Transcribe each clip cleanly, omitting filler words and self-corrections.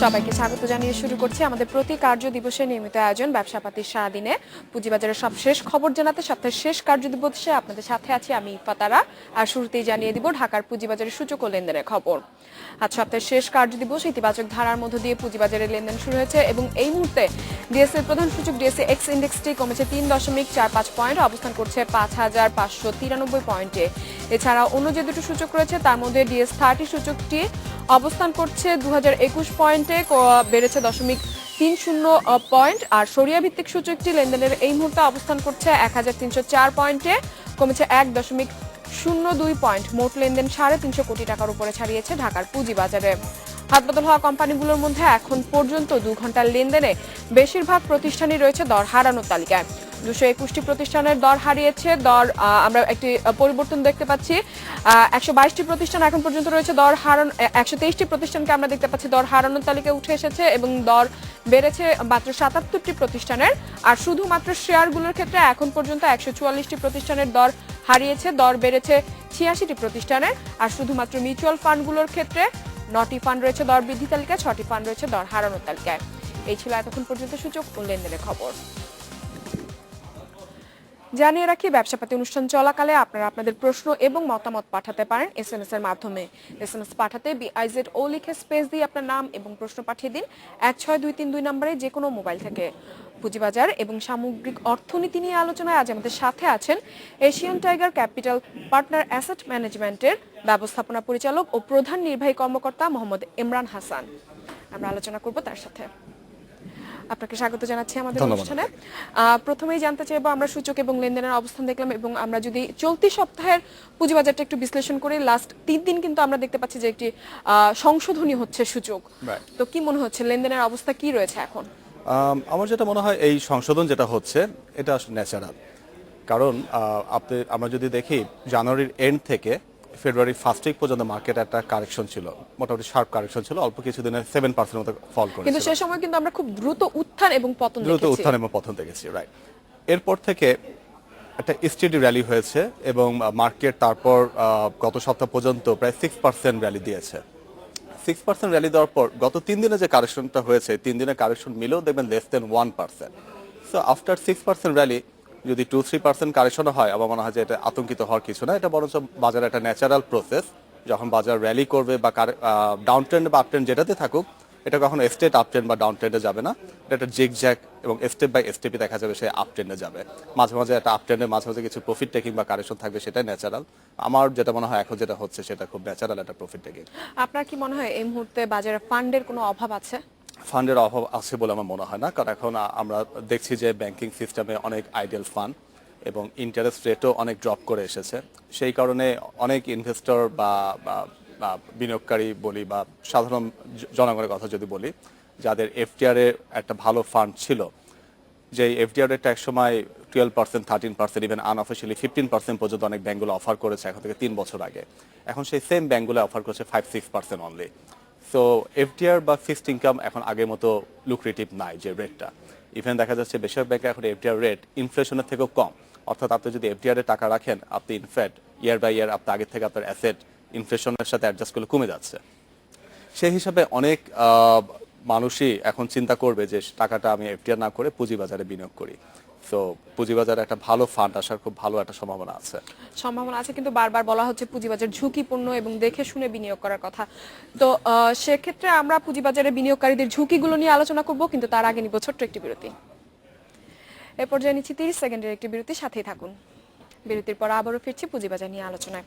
সবাইকে স্বাগত জানিয়ে শুরু করছি আমাদের প্রতি কার্য দিবসের নিয়মিত আয়োজন ব্যবসাপাতির সারাদিনে পুঁজিবাজারের সবশেষ খবর জানাতে সপ্তাহের শেষ কার্য দিবসে আপনাদের সাথে আছি আমি ইফাতারা। আর শুরুতেই জানিয়ে দিব ঢাকার পুঁজিবাজারের সূচক ও লেনদেনের খবর। আজ সপ্তাহের শেষ কার্য দিবস ইতিবাচক ধারার মধ্য দিয়ে পুঁজিবাজারের লেনদেন শুরু হয়েছে এবং এই মুহূর্তে ডিএসসি এর প্রধান সূচক ডিএসসি এক্স ইন্ডেক্সটি কমেছে ৩.৪৫ পয়েন্ট, অবস্থান করছে ৫,৫৯৩ পয়েন্টে। এছাড়া অন্য যে দুটো সূচক রয়েছে তার মধ্যে ডিএস30 সূচকটি অবস্থান করছে ২০২১ পয়েন্টে, বেড়েছে 0.30 পয়েন্ট। আর সরিয়া ভিত্তিক সূচকটি লেনদেনের এই মুহূর্তে অবস্থান করছে ১,৩০৪ পয়েন্টে, কমেছে ১.০২ পয়েন্ট। মোট লেনদেন ৩৫০ কোটি টাকার উপরে ছাড়িয়েছে ঢাকার পুঁজিবাজারে। হাতবদল হওয়া কোম্পানিগুলোর মধ্যে এখন পর্যন্ত ২ ঘন্টার লেনদেনে বেশিরভাগ প্রতিষ্ঠানই রয়েছে দর হারানোর তালিকায়। ২২১টি প্রতিষ্ঠানের দর হারিয়েছে। আমরা একটি পরিবর্তন দেখতে পাচ্ছি। ১২২টি প্রতিষ্ঠান এখন পর্যন্ত রয়েছে দর হারানো, ১২৩টি প্রতিষ্ঠানকে আমরা দেখতে পাচ্ছি দর হারানোর তালিকায় উঠে এসেছে এবং দর বেড়েছে মাত্র ৭৭টি প্রতিষ্ঠানের। আর শুধুমাত্র শেয়ারগুলোর ক্ষেত্রে এখন পর্যন্ত ১৪৪টি প্রতিষ্ঠানের দর হারিয়েছে, দর বেড়েছে ৮৬টি প্রতিষ্ঠানের। আর শুধুমাত্র মিউচুয়াল ফান্ডগুলোর ক্ষেত্রে ৯টি ফান্ড রয়েছে দর বৃদ্ধি তালিকায়, ৬টি ফান্ড রয়েছে দর হারানোর তালিকায়। এই ছিল এতক্ষণ পর্যন্ত সূচক ও লেনদেনের খবর। জানিয়ে রাখি, ব্যবসাপাতি অনুষ্ঠান চলাকালে আপনারা আপনাদের প্রশ্ন এবং মতামত পাঠাতে পারেন এসএমএস এর মাধ্যমে। এসএমএস পাঠাতে BIZO লিখে স্পেস দিয়ে আপনার নাম এবং প্রশ্ন পাঠিয়ে দিন ১৬২৩২ নম্বরে যে কোনো মোবাইল থেকে। পুঁজিবাজার এবং সামগ্রিক অর্থনীতি নিয়ে আলোচনায় আজ আমাদের সাথে আছেন Asian tiger capital partner asset ম্যানেজমেন্টের ব্যবস্থাপনা পরিচালক ও প্রধান নির্বাহী কর্মকর্তা মোহাম্মদ ইমরান হাসান। আমরা আলোচনা করব তার সাথে। আপনাকে স্বাগত জানাচ্ছি আমাদের অনুষ্ঠানে। প্রথমেই জানতে চাইবো, আমরা সূচক এবং লেনদেনের অবস্থান দেখলাম এবং আমরা যদি চলতি সপ্তাহের পুঁজিবাজারটা একটু বিশ্লেষণ করি, লাস্ট ৩ দিন কিন্তু আমরা দেখতে পাচ্ছি যে একটি সংশোধনী হচ্ছে সূচক। তো কি মনে হচ্ছে লেনদেনের অবস্থা কি রয়েছে এখন? আমার যেটা মনে হয় এই সংশোধন যেটা হচ্ছে এটা আসলে ন্যাচারাল। কারণ আমরা যদি দেখি জানুয়ারির এন্ড থেকে ফেব্রুয়ারি ফার্স্ট উইক পর্যন্ত মার্কেট একটা কারেকশন ছিল, মোটামুটি শার্প কারেকশন ছিল, অল্প কিছুদিনে 7% মতো ফল করেছিল। কিন্তু সেই সময় কিন্তু আমরা খুব দ্রুত উত্থান এবং পতন দেখেছি। রাইট। এরপর থেকে একটা স্টেডি র্যালি হয়েছে এবং মার্কেট তারপর গত সপ্তাহ পর্যন্ত প্রায় 6% র্যালি দিয়েছে। 6% র্যালি দেওয়ার পর গত 3 দিনে যে কারেকশনটা হয়েছে, 3 দিনের কারেকশন মিলেও দেখবেন less than 1%। So after 6% rally যদি 2-3% কারেকশন হয়, আমার মনে হয় যে এটা আতঙ্কিত হওয়ার কিছু না। এটা বরঞ্চ বাজারে একটা ন্যাচারাল প্রসেস। যখন বাজার র্যালি করবে বা ডাউন ট্রেন্ড বা আপ ট্রেন্ড যেটাতে থাকুক, এটা কখনো স্টেট আপ ট্রেন্ড বা ডাউন ট্রেন্ডে যাবে না। এটা একটা জিগজ্যাগ এবং স্টেপ বাই স্টেপই দেখা যাবে সে আপ ট্রেন্ডে যাবে। মাঝে মাঝে একটা আপ ট্রেন্ডে মাঝে মাঝে কিছু প্রফিট টেকিং বা কারেকশন থাকবে, সেটাই ন্যাচারাল। আমার যেটা মনে হয় এখন যেটা হচ্ছে সেটা খুব ন্যাচারাল একটা প্রফিট টেকিং। আপনার কি মনে হয় এই মুহূর্তে বাজারে ফান্ডের কোনো অভাব আছে? ফান্ডের অভাব আছে বলে আমার মনে হয় না, কারণ এখন আমরা দেখছি যে ব্যাংকিং সিস্টেমে অনেক আইডিয়াল ফান্ড এবং ইন্টারেস্ট রেটও অনেক ড্রপ করে এসেছে। সেই কারণে অনেক ইনভেস্টর বা বিনিয়োগকারী বলি বা সাধারণ জনগণের কথা যদি বলি, যাদের এফডিআর এ একটা ভালো ফান্ড ছিল, যে এফডিআর রেটটা একসময় 12%, 13%, ইভেন আনঅফিসিয়ালি 15% পর্যন্ত অনেক ব্যাংকগুলো অফার করেছে এখন থেকে 3 বছর আগে। এখন সেই সেম ব্যাংকগুলো অফার করছে 5-6% অনলি। সো এফডিআর বা ফিক্সড ইনকাম এখন আগের মতো লুক্রেটিভ নাই যে রেটটা। ইভেন দেখা যাচ্ছে বেশিরভাগ ব্যাংকে এখন এফডিআর রেট ইনফ্লেশনের থেকেও কম। অর্থাৎ আপনি যদি এফডিআর এ টাকা রাখেন, আপনি ইনফ্যাক্ট ইয়ার বাই ইয়ার আপনি আগের থেকে আপনার অ্যাসেট ইনফ্লেশনের সাথে অ্যাডজাস্ট করলে কমে যাচ্ছে। সেই হিসাবে অনেক মানুষই এখন চিন্তা করবে যে টাকাটা আমি এফডিআর না করে পুঁজিবাজারে বিনিয়োগ করি। সো পুঁজিবাজারে একটা ভালো ফান্ড আসার খুব ভালো একটা সম্ভাবনা আছে। কিন্তু বারবার বলা হচ্ছে পুঁজিবাজার ঝুঁকিপূর্ণ এবং দেখে শুনে বিনিয়োগ করার কথা। তো সেক্ষেত্রে আমরা পুঁজিবাজারে বিনিয়োগকারীদের ঝুঁকিগুলো নিয়ে আলোচনা করব, কিন্তু তার আগে নিব ছোট্ট একটি বিরতি। এ পর্যায়ে নিচ্ছি 30 সেকেন্ডের একটি বিরতি, সাথেই থাকুন। বিরতির পর আবারও ফিরছি পুঁজিবাজার নিয়ে আলোচনায়।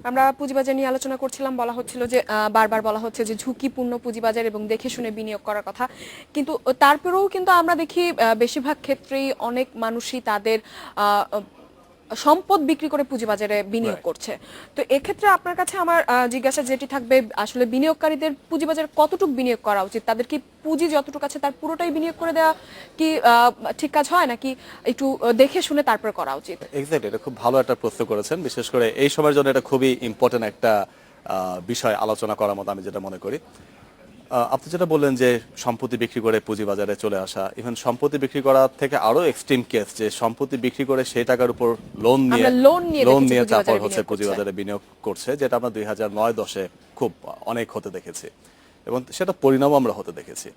আমরা পুঁজিবাজার নিয়ে আলোচনা করছিলাম, বলা হচ্ছিল যে বারবার বলা হচ্ছে যে ঝুঁকিপূর্ণ পুঁজিবাজার এবং দেখে শুনে বিনিয়োগ করার কথা। কিন্তু তারপরেও কিন্তু আমরা দেখি বেশিরভাগ ক্ষেত্রেই অনেক মানুষই তাদের সম্পদ বিক্রি করে পুঁজিবাজারে বিনিয়োগ করছে। তো এক্ষেত্রে আপনার কাছে আমার জিজ্ঞাসা যেটি থাকবে, আসলে বিনিয়োগকারীদের পুঁজিবাজারে কতটুকু বিনিয়োগ করা উচিত? তাদের কি পুঁজি যতটুকু আছে তার পুরোটাই বিনিয়োগ করে দেওয়া কি ঠিক কাজ হয়, নাকি একটু দেখে শুনে তারপর করা উচিত? এক্স্যাক্টলি, এটা খুব ভালো একটা প্রশ্ন করেছেন। বিশেষ করে এই সময়ের জন্য এটা খুবই ইম্পর্টেন্ট একটা বিষয় আলোচনা করার মতো আমি যেটা মনে করি। আপনি যেটা বললেন যে সম্পত্তি বিক্রি করে পুঁজিবাজারে চলে আসা, ইভেন সম্পত্তি বিক্রি করার থেকে আরো এক্সট্রিম কেস যে সম্পত্তি বিক্রি করে সেই টাকার উপর লোন নিয়ে তারপর হচ্ছে পুঁজিবাজারে বিনিয়োগ করছে, যেটা আমরা 2009-10 খুব অনেক হতে দেখেছি। এবং সেটা পরিণামও আমরা হতে দেখেছি।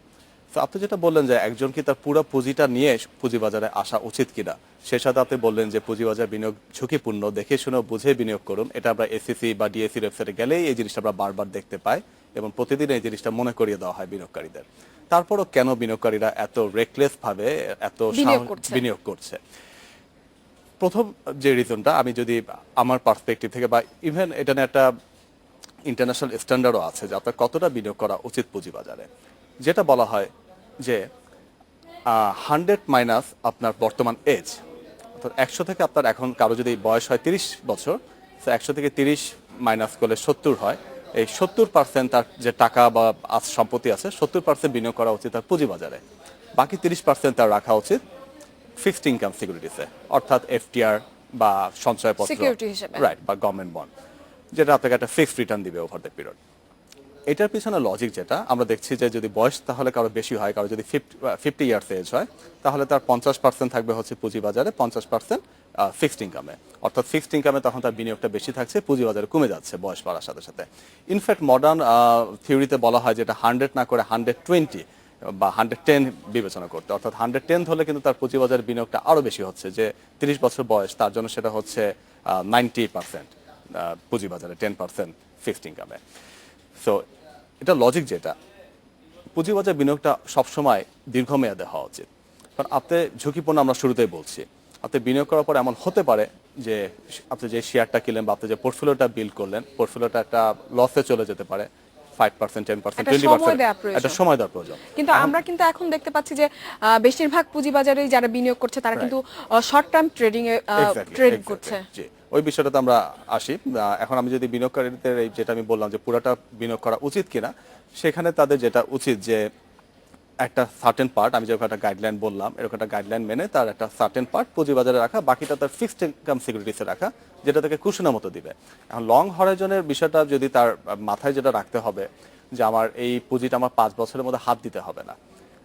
তো আপনি যেটা বললেন যে একজন কি তার পুরো পুঁজিটা নিয়ে পুঁজিবাজারে আসা উচিত কিনা, সেই সাথে আপনি বললেন যে পুঁজিবাজার বিনিয়োগ ঝুঁকিপূর্ণ, দেখে শুনে বুঝে বিনিয়োগ করুন। এটা আমরা এসিসি বা ডিএসসি ওয়েবসাইটে গেলেই এই জিনিসটা আমরা বারবার দেখতে পাই এবং প্রতিদিন এই জিনিসটা মনে করিয়ে দেওয়া হয় বিনিয়োগকারীদের। তারপরও কেন বিনিয়োগকারীরা এত রেকলেস ভাবে এত বিনিয়োগ করছে? প্রথম যে রিজনটা, আমি যদি আমার পার্সপেক্টিভ থেকে, বা ইভেন এটা নিয়ে একটা ইন্টারন্যাশনাল স্ট্যান্ডার্ডও আছে যে আপনার কতটা বিনিয়োগ করা উচিত পুঁজিবাজারে, যেটা বলা হয় যে 100 মাইনাস আপনার বর্তমান এজ, অর্থাৎ 100 থেকে আপনার এখন কারো যদি বয়স হয় 30 বছর, তো 100 থেকে 30 মাইনাস করলে 70 হয়। এই 70% তার যে টাকা বা সম্পত্তি আছে 70% বিনিয়োগ করা উচিত তার পুঁজিবাজারে, বাকি 30% তার রাখা উচিত ফিক্সড ইনকাম সিকিউরিটিসে, অর্থাৎ এফটিআর বা সঞ্চয়পত্র, সিকিউরিটি হিসেবে, রাইট, বা গভর্নমেন্ট বন্ড, যেটা আপনাকে একটা ফিক্সড রিটার্ন দিবে ওভার দ্য পিরিয়ড। এটার পিছনে লজিক যেটা আমরা দেখছি যে যদি বয়স তাহলে কারো বেশি হয়, কারো যদি 50 ইয়ার্স এজ হয়, তাহলে তার 50% থাকবে হচ্ছে পুঁজিবাজারে, 50% ফিক্সড ইনকামে। অর্থাৎ ফিক্সড ইনকামে তখন তার বিনিয়োগটা বেশি থাকছে, পুঁজিবাজারে কমে যাচ্ছে বয়স বাড়ার সাথে সাথে। ইনফ্যাক্ট মডার্ন থিওরিতে বলা হয় যেটা 100 না করে 120 বা 110 বিবেচনা করতে, অর্থাৎ 110 হলে কিন্তু তার পুঁজিবাজারের বিনিয়োগটা আরো বেশি হচ্ছে, যে 30 বছর বয়স তার জন্য সেটা হচ্ছে 90% পুঁজিবাজারে, 10% ফিক্সড ইনকামে। সো এটা লজিক যেটা, পুঁজিবাজার বিনিয়োগটা সবসময় দীর্ঘমেয়াদে হওয়া উচিত। কারণ আপনি ঝুঁকিপূর্ণ, আমরা শুরুতেই বলছি, আপনি বিনিয়োগ করার পর এমন হতে পারে যে আপনি যে শেয়ারটা কিনলেন বা আপনি যে পোর্টফোলিওটা বিল্ড করলেন, পোর্টফোলিওটা একটা লসে চলে যেতে পারে, 5%, 10%, 20%, একটা সময় দেওয়ার প্রয়োজন। কিন্তু আমরা কিন্তু এখন দেখতে পাচ্ছি যে বেশিরভাগ পুঁজিবাজারে যারা বিনিয়োগ করছে তারা কিন্তু শর্ট টার্ম ট্রেডিং এ ট্রেড করছে। জি, ওই বিষয়টাতে আমরা আসি। এখন আমি যদি বিনিয়োগকারীদের এই যেটা আমি বললাম যে পুরাটা বিনিয়োগ করা উচিত কিনা, সেখানে তাদের যেটা উচিত যে একটা সার্টেন পার্ট, আমি যেরকম একটা গাইডলাইন বললাম, এরকম একটা গাইডলাইন মেনে তার একটা সার্টেন পার্ট পুঁজিবাজারে রাখা, বাকিটা তার ফিক্সড ইনকাম সিকিউরিটিসে রাখা, যেটা তাকে কুশনের মতো দিবে। এখন লং হরাইজনের বিষয়টা যদি তার মাথায় যেটা রাখতে হবে যে আমার এই পুঁজিটা আমার 5 বছরের মধ্যে হাত দিতে হবে না।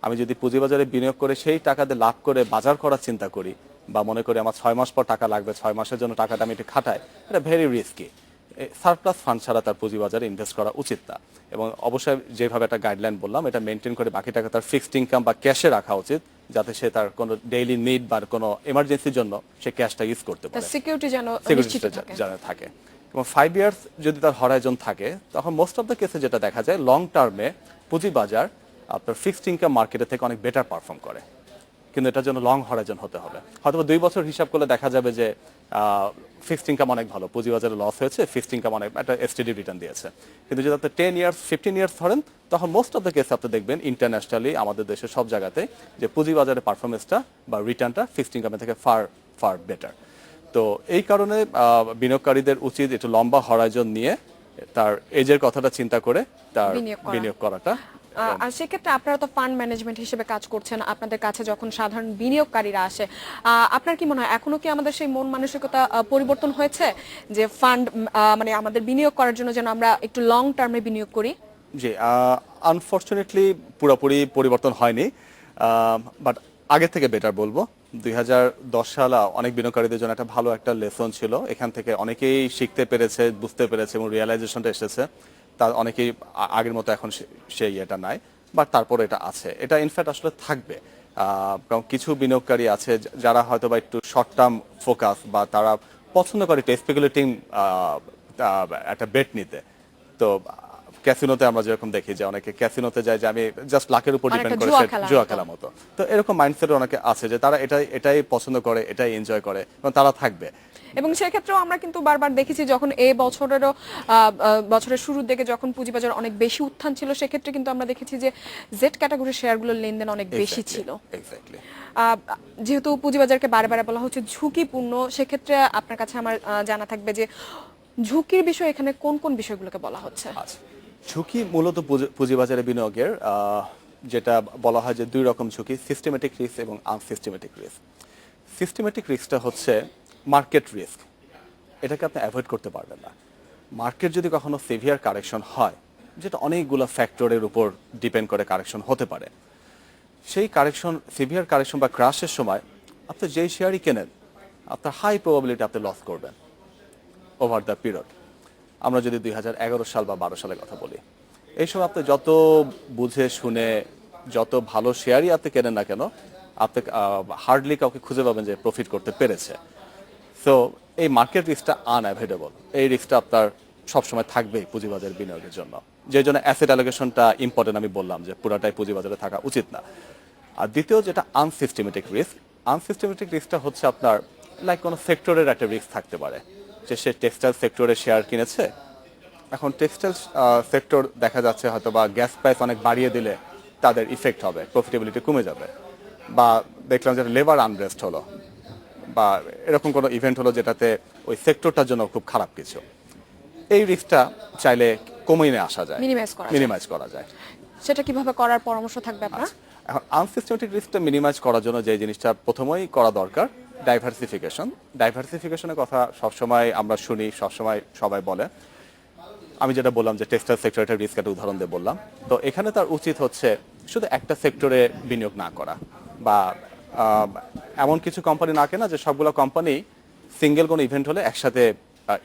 আমি যদি পুঁজিবাজারে বিনিয়োগ করে সেই টাকা দিয়ে লাভ করে বাজার করার চিন্তা করি, বা মনে করি আমার 6 মাস পর টাকা লাগবে, 6 মাসের জন্য টাকাটা আমি একটু খাটাই, এটা ভেরি রিস্কি। সারপ্লাস ফান্ড ছাড়া তার পুঁজিবাজারে ইনভেস্ট করা উচিত না। এবং অবশ্যই যেভাবে একটা গাইডলাইন বললাম, এটা মেনটেন করে বাকি টাকা তার ফিক্সড ইনকাম বা ক্যাশে রাখা উচিত, যাতে সে তার কোনো ডেইলি নিড বা কোনো এমার্জেন্সির জন্য সে ক্যাশটা ইউজ করতে পারে, সিকিউরিটি যেন নিশ্চিত থাকে। এবং 5 ইয়ার্স যদি তার হরাইজন থাকে, তখন মোস্ট অফ দ্য কেসে যেটা দেখা যায়, লং টার্মে পুঁজিবাজার আপনার ফিক্সড ইনকাম মার্কেটের থেকে অনেক বেটার পারফর্ম করে। কিন্তু এটার জন্য লং হরাইজন হতে হবে। হয়তো 2 বছর হিসাব করলে দেখা যাবে যে ফিক্সড ইনকাম অনেক ভালো, পুঁজিবাজারে লস হয়েছে, ফিক্সড ইনকাম অনেক একটা এসটিডি রিটার্ন দিয়েছে। কিন্তু যদি আপনি 10 ইয়ার্স 15 ইয়ার্স ধরেন, তখন মোস্ট অফ দ্য কেস আপনি দেখবেন ইন্টারন্যাশনালি আমাদের দেশের সব জায়গাতে যে পুঁজিবাজারের পারফরমেন্সটা বা রিটার্নটা ফিক্সড ইনকামের থেকে ফার ফার বেটার। তো এই কারণে বিনিয়োগকারীদের উচিত একটু লম্বা হরাইজন নিয়ে তার এজের কথাটা চিন্তা করে তার বিনিয়োগ করাটা। আর সেক্ষেত্রে আপনারা তো ফান্ড ম্যানেজমেন্ট হিসেবে কাজ করছেন, আপনাদের কাছে যখন সাধারণ বিনিয়োগকারীরা আসে, আপনার কি মনে হয় এখনো কি আমাদের সেই মন মানসিকতা পরিবর্তন হয়েছে যে ফান্ড মানে আমাদের বিনিয়োগ করার জন্য যেন আমরা একটু লং টার্মে বিনিয়োগ করি? জি, আনফরচুনেটলি পুরোপুরি পরিবর্তন হয়নি, বাট আগে থেকে বেটার বলবো। 2010 সাল অনেক বিনিয়োগকারীদের জন্য একটা ভালো একটা লেসন ছিল, এখান থেকে অনেকেই শিখতে পেরেছে, বুঝতে পেরেছে এবং রিয়েলাইজেশনটা এসেছে। তার অনেকেই আগের মতো এখন সেই এটা নাই, বাট তারপরে এটা আছে, এটা ইনফ্যাক্ট আসলে থাকবে। কারণ কিছু বিনিয়োগকারী আছে যারা হয়তো বা একটু শর্ট টার্ম ফোকাস, বা তারা পছন্দ করে একটু স্পেকুলেটিং একটা বেট নিতে। তো ক্যাসিনোতে আমরা যেরকম দেখি যে অনেকে ক্যাসিনোতে যায় যে আমি জাস্ট লাখের উপর ডিপেন্ড করে জুয়া খেলার মতো, তো এরকম মাইন্ডসেট অনেকে আছে যে তারা এটাই পছন্দ করে, এটাই এনজয় করে এবং তারা থাকবে। এবং সেক্ষেত্রেও আমরা কিন্তু বারবার দেখেছি যখন এই বছরেরও বছরের শুরুর দিকে যখন পুঁজিবাজার অনেক বেশি উত্থান ছিল, সেক্ষেত্রে কিন্তু আমরা দেখেছি যে জেড ক্যাটাগরির শেয়ারগুলোর লেনদেন অনেক বেশি ছিল। যেহেতু পুঁজিবাজারকে বারে বারে বলা হচ্ছে ঝুঁকিপূর্ণ, সেক্ষেত্রে আপনার কাছে আমার জানা থাকবে যে ঝুঁকির বিষয় এখানে কোন কোন বিষয়গুলোকে বলা হচ্ছে? ঝুঁকি মূলত পুঁজিবাজারে বিনিয়োগের যেটা বলা হয় যে 2 রকম ঝুঁকি, সিস্টেমেটিক রিস্ক এবং আনসিস্টেমেটিক রিস্ক। সিস্টেমেটিক রিস্কটা হচ্ছে মার্কেট রিস্ক, এটাকে আপনি অ্যাভয়েড করতে পারবেন না। মার্কেট যদি কখনো সিভিয়ার কারেকশন হয়, যেটা অনেকগুলো ফ্যাক্টরের উপর ডিপেন্ড করে কারেকশন হতে পারে, সেই কারেকশন, সিভিয়ার কারেকশন বা ক্রাশের সময় আপনি যেই শেয়ারই কেনেন, আপনার হাই প্রবাবিলিটি আপনি লস করবেন ওভার দ্য পিরিয়ড। আমরা যদি 2011 সাল বা 12 সালের কথা বলি, এই সময় আপনি যত বুঝে শুনে যত ভালো শেয়ারই আপনি কেনেন না কেন, আপনি হার্ডলি কাউকে খুঁজে পাবেন যে প্রফিট করতে পেরেছে। সো এই মার্কেট রিস্কটা আনঅ্যাভয়েডেবল, এই রিস্কটা আপনার সবসময় থাকবেই পুঁজিবাজার বিনিয়োগের জন্য। যে জন্য অ্যাসেট অ্যালোকেশনটা ইম্পর্টেন্ট, আমি বললাম যে পুরাটাই পুঁজিবাজারে থাকা উচিত না। আর দ্বিতীয় যেটা আনসিস্টেমেটিক রিস্ক, আনসিস্টেমেটিক রিস্কটা হচ্ছে আপনার লাইক কোনো সেক্টরের একটা রিস্ক থাকতে পারে, যে সে টেক্সটাইল সেক্টরে শেয়ার কিনেছে, এখন টেক্সটাইল সেক্টর দেখা যাচ্ছে হয়তো বা গ্যাস প্রাইস অনেক বাড়িয়ে দিলে তাদের ইফেক্ট হবে, প্রফিটেবিলিটি কমে যাবে, বা দেখলাম যে লেবার আনরেস্ট হলো, বা এরকম কোনো ইভেন্ট হলো যেটাতে ওই সেক্টরটার জন্য খুব খারাপ কিছু। এই রিস্কটা চাইলে কমিয়ে নিয়ে আসা যায়, মিনিমাইজ করা যায়। সেটা কিভাবে করার পরামর্শ থাকবে আপনার? এখন আনসিস্টেমেটিক রিস্কটা মিনিমাইজ করার জন্য যে জিনিসটা প্রথমেই করা দরকার, ডাইভার্সিফিকেশন। ডাইভার্সিফিকেশনের কথা সবসময় আমরা শুনি, সবসময় সবাই বলে। আমি যেটা বললাম যে টেক্সটাইল সেক্টর একটা রিস্ক একটা উদাহরণ দিয়ে বললাম, তো এখানে তার উচিত হচ্ছে শুধু একটা সেক্টরে বিনিয়োগ না করা, বা এমন কিছু কোম্পানি না কেনা যে সবগুলো কোম্পানি সিঙ্গেল কোনো ইভেন্ট হলে একসাথে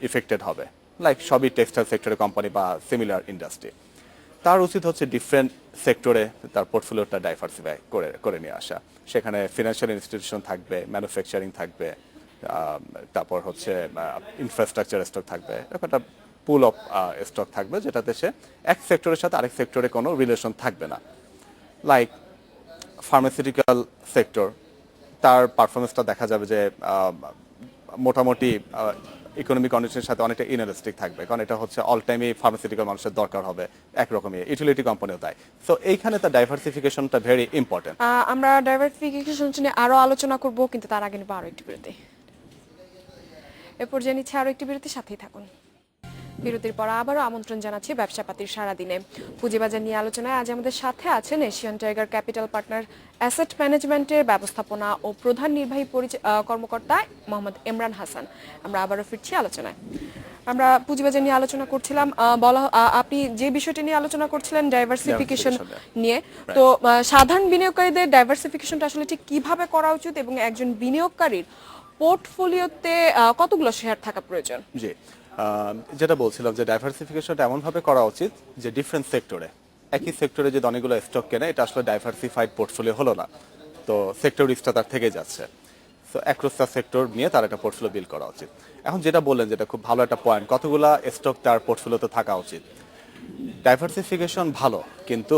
ইফেক্টেড হবে, লাইক সবই টেক্সটাইল সেক্টরের কোম্পানি বা সিমিলার ইন্ডাস্ট্রি। তার উচিত হচ্ছে ডিফারেন্ট সেক্টরে তার পোর্টফোলিওটা ডাইভার্সিফাই করে নিয়ে আসা। সেখানে ফিনান্সিয়াল ইনস্টিটিউশন থাকবে, ম্যানুফ্যাকচারিং থাকবে, তারপর হচ্ছে ইনফ্রাস্ট্রাকচার স্টক থাকবে, এরকম একটা পুল অফ স্টক থাকবে যেটাতে সে এক সেক্টরের সাথে আরেক সেক্টরে কোনো রিলেশন থাকবে না। লাইক ফার্মাসিউটিক্যাল সেক্টর, তার পারফরমেন্সটা দেখা যাবে যে মোটামুটি ইকোনমিক কন্ডিশনের সাথে অনেকটা ইনারিস্টিক থাকবে, কারণ এটা হচ্ছে অল টাইমই ফার্মাসিউটিক্যাল মানুষের দরকার হবে একরকমই, ইউটিলিটি কোম্পানিও তাই। সো এইখানে তার ডাইভার্সিফিকেশনটা ভেরি ইম্পর্টেন্ট। আমরা ডাইভার্সিফিকেশন নিয়ে আরো আলোচনা করব, কিন্তু তার আগে নেব আরো একটি বিরতি। এ পর্যায়ে নিচ্ছে আরো একটি বিরতি, সাথেই থাকুন। বিরতির পর আবারও আমন্ত্রণ জানাচ্ছি ব্যবসাপাতির সারাদিনে। পুঁজিবাজার নিয়ে আলোচনায় আজ আমাদের সাথে আছেন Asian tiger capital partner asset ম্যানেজমেন্টের ব্যবস্থাপনা ও প্রধান নির্বাহী কর্মকর্তা মোহাম্মদ ইমরান হাসান। আমরা আবারও ফিরছি আলোচনায়। আমরা পুঁজিবাজার নিয়ে আলোচনা করছিলাম, আপনি যে বিষয়টি নিয়ে আলোচনা করছিলেন ডাইভার্সিফিকেশন নিয়ে, তো সাধারণ বিনিয়োগকারীদের ডাইভার্সিফিকেশনটা আসলে ঠিক কিভাবে করা উচিত এবং একজন বিনিয়োগকারীর পোর্টফোলিওতে কতগুলো শেয়ার থাকা প্রয়োজন? জি, যেটা বলছিলাম যে ডাইভার্সিফিকেশনটা এমনভাবে করা উচিত যে ডিফারেন্ট সেক্টরে, একই সেক্টরে যদি অনেকগুলো স্টক কেনে এটা আসলে ডাইভার্সিফাইড পোর্টফোলিও হলো না, তো সেক্টর রিস্কটা তার থেকে যাচ্ছে। সো অ্যাক্রস দ্য সেক্টর নিয়ে তার একটা পোর্টফোলিও বিল্ড করা উচিত। এখন যেটা বললেন যেটা খুব ভালো একটা পয়েন্ট, কতগুলা স্টক তার পোর্টফোলিওতে থাকা উচিত। ডাইভার্সিফিকেশন ভালো, কিন্তু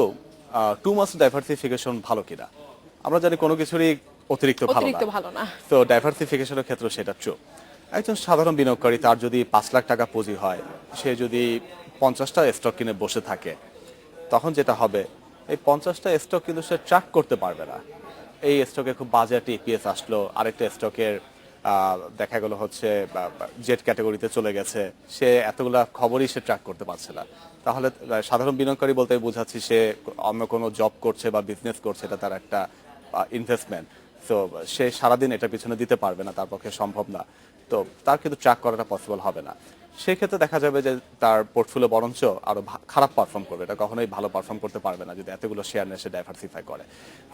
টু মাচ ডাইভার্সিফিকেশন ভালো কিনা। আমরা জানি কোনো কিছুরই অতিরিক্ত ভালো না, তো ডাইভার্সিফিকেশনের ক্ষেত্রে সেটা ট্রু। একজন সাধারণ বিনিয়োগকারী, তার যদি 5 লাখ টাকা পুঁজি হয়, সে যদি 50টা স্টক কিনে বসে থাকে, তখন যেটা হবে এই 50টা স্টক কিন্তু সে ট্র্যাক করতে পারবে না। এই স্টকে খুব বাজে একটা ইপিএস আসলো, আরেকটা স্টকের দেখা গেল হচ্ছে জেড ক্যাটাগরিতে চলে গেছে, সে এতগুলা খবরই সে ট্র্যাক করতে পারছে না। তাহলে সাধারণ বিনিয়োগকারী বলতে বুঝাচ্ছি সে অন্য কোনো জব করছে বা বিজনেস করছে, এটা তার একটা ইনভেস্টমেন্ট। সো সে সারাদিন এটার পিছনে দিতে পারবে না, তার পক্ষে সম্ভব না, তো তার কিন্তু ট্র্যাক করাটা পসিবল হবে না। সেক্ষেত্রে দেখা যাবে যে তার পোর্টফোলিও বরঞ্চ আরো খারাপ পারফর্ম করবে, এটা কখনোই ভালো পারফর্ম করতে পারবে না যদি এতগুলো শেয়ার নিয়ে সে ডাইভার্সিফাই করে।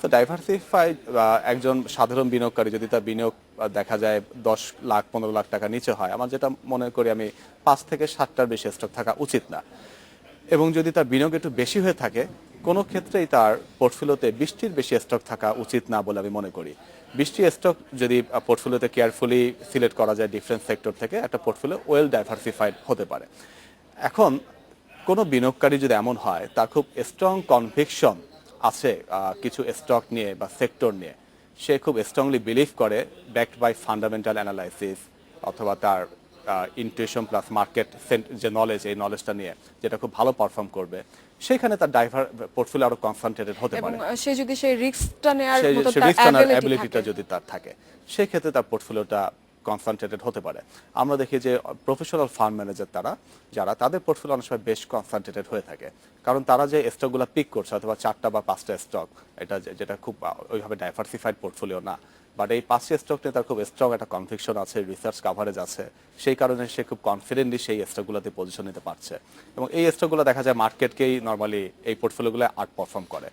তো ডাইভার্সিফাই একজন সাধারণ বিনিয়োগকারী যদি তার বিনিয়োগ দেখা যায় 10 লাখ 15 লাখ টাকা নিচে হয়, আমার যেটা মনে করি আমি 5 থেকে 7টার বেশি স্টক থাকা উচিত না। এবং যদি তার বিনিয়োগ একটু বেশি হয়ে থাকে, কোনো ক্ষেত্রেই তার পোর্টফোলিওতে 20টির বেশি স্টক থাকা উচিত না বলে আমি মনে করি। 20টি স্টক যদি পোর্টফোলিওতে কেয়ারফুলি সিলেক্ট করা যায় ডিফারেন্ট সেক্টর থেকে, একটা পোর্টফোলিও ওয়েল ডাইভার্সিফাইড হতে পারে। এখন কোনো বিনিয়োগকারী যদি এমন হয় তার খুব স্ট্রং কনভিকশন আছে কিছু স্টক নিয়ে বা সেক্টর নিয়ে, সে খুব স্ট্রংলি বিলিভ করে ব্যাকড বাই ফান্ডামেন্টাল অ্যানালাইসিস অথবা তার ইনটিউশন প্লাস মার্কেট যে নলেজ, এই নলেজটা নিয়ে যেটা খুব ভালো পারফর্ম করবে, সেখানে তার পোর্টফোলিও আরো কনসেন্ট্রেটেড হতে পারে। সে যদি সেই রিস্কটা নেয়ার মতো অ্যাবিলিটিটা যদি তার থাকে, সেই ক্ষেত্রে তার পোর্টফোলিওটা কনসেন্ট্রেটেড হতে পারে। আমরা দেখি যে প্রফেশনাল ফান্ড ম্যানেজার যারা তাদের পোর্টফোলিও অনেক সময় বেশ কনসেন্ট্রেটেড হয়ে থাকে, কারণ তারা যে স্টকগুলো পিক করছে অথবা 4টা বা 5টা স্টক, এটা যেটা খুব ওইভাবে ডাইভার্সিফাইড পোর্টফোলিও না, বাট এই 5টি স্টক নিয়ে তার খুব স্ট্রং একটা কনভিকশন আছে, রিসার্চ কাভারেজ আছে, সেই কারণে সে খুব কনফিডেন্টলি সেই স্টকগুলোতে পজিশন নিতে পারছে। এবং এই স্টকগুলো দেখা যায় মার্কেটকেই নর্মালি এই পোর্টফোলিওগুলো আউট পারফর্ম করে।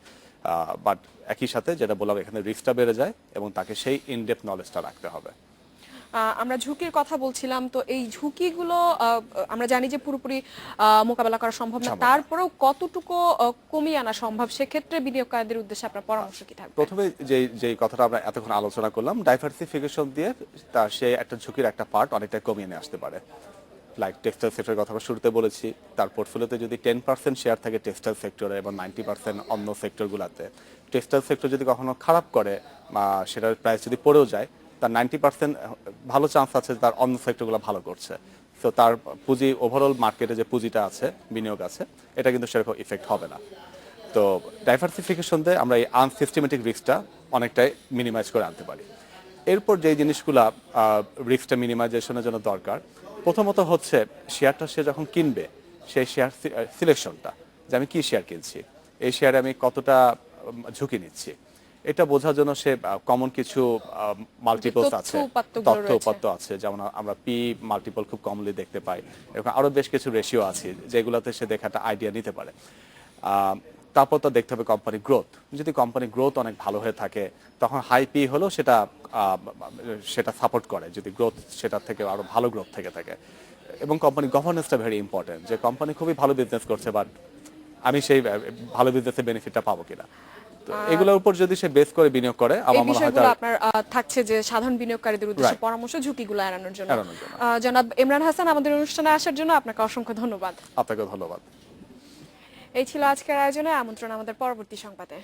বাট একই সাথে যেটা বললাম, এখানে রিস্কটা বেড়ে যায় এবং তাকে সেই ইনডেপথ নলেজটা রাখতে হবে। আমরা ঝুঁকির কথা বলছিলাম, তো এই ঝুঁকিগুলো আমরা জানি যে পুরোপুরি মোকাবেলা করা সম্ভব না, সম্ভব না। তারপরেও কতটুকু কমিয়ে আনা সম্ভব, সেক্ষেত্রে বিনিয়োগকারীদের উদ্দেশ্যে আপনার পরামর্শ কি থাকবে? প্রথমে যে কথাটা আমরা এতক্ষণ আলোচনা করলাম, ডাইভার্সিফিকেশন দিয়ে তার সে একটা ঝুঁকির একটা পার্ট অনেকটা কমিয়ে নিয়ে আসতে পারে। লাইক টেক্সটাইল সেক্টরের কথা আমরা শুরুতে বলেছি, তার পোর্টফোলিওতে যদি 10% শেয়ার থাকে টেক্সটাইল সেক্টরে এবং 90% অন্য সেক্টরগুলোতে, টেক্সটাইল সেক্টর যদি কখনো খারাপ করে বা সেটার প্রাইস যদি পড়েও যায়, তার 90% ভালো চান্স আছে তার অন্য সেক্টরগুলো ভালো করছে। তো তার পুঁজি ওভারঅল মার্কেটে যে পুঁজিটা আছে, বিনিয়োগ আছে, এটা কিন্তু সেরকম ইফেক্ট হবে না। তো ডাইভার্সিফিকেশন দিয়ে আমরা এই আনসিস্টেমেটিক রিস্কটা অনেকটাই মিনিমাইজ করে আনতে পারি। এরপর যেই জিনিসগুলা রিস্কটা মিনিমাইজেশনের জন্য দরকার, প্রথমত হচ্ছে শেয়ারটা সে যখন কিনবে, সেই শেয়ার সিলেকশনটা, যে আমি কি শেয়ার কিনছি, এই শেয়ারে আমি কতটা ঝুঁকি নিচ্ছি, এটা বোঝার জন্য সে কমন কিছু মাল্টিপলস আছে, তথ্য-উপাত্তগুলো তথ্য রয়েছে। উপাত্ত আছে, যেমন আমরা পি মাল্টিপল খুব কমলি দেখতে পাই, এরকম আরো বেশ কিছু রেশিও আছে যেগুলোতে সে দেখে একটা আইডিয়া নিতে পারে। তারপর তো দেখতে হবে কোম্পানি গ্রোথ, যদি কোম্পানি গ্রোথ অনেক ভালো হয়ে থাকে তখন হাই পি হলেও সেটা সাপোর্ট করে, যদি গ্রোথ সেটার থেকে আরো ভালো গ্রোথ থেকে থাকে। এবং কোম্পানি গভর্নেন্সটা ভেরি ইম্পর্টেন্ট, যে কোম্পানি খুবই ভালো বিজনেস করছে বাট আমি সেই ভালো বিজনেসের বেনিফিটটা পাবো কিনা। তো এগুলোর উপর যদি সে বেস করে বিনিয়োগ করে, এই আমার মনে হয় বিষয়গুলো তার আপনার থাকছে যে সাধারণ বিনিয়োগকারীদের উদ্দেশ্যে Right. পরামর্শ, ঝুঁকিগুলো এড়ানোর জন্য। এড়ানোর জন্য। জনাব ইমরান হাসান, আমাদের অনুষ্ঠানে আসার জন্য আপনাকে অসংখ্য ধন্যবাদ। আপনাকে ধন্যবাদ। এই ছিল আজকের আয়োজনে আমন্ত্রণ আমাদের পরবর্তী সংবাদে।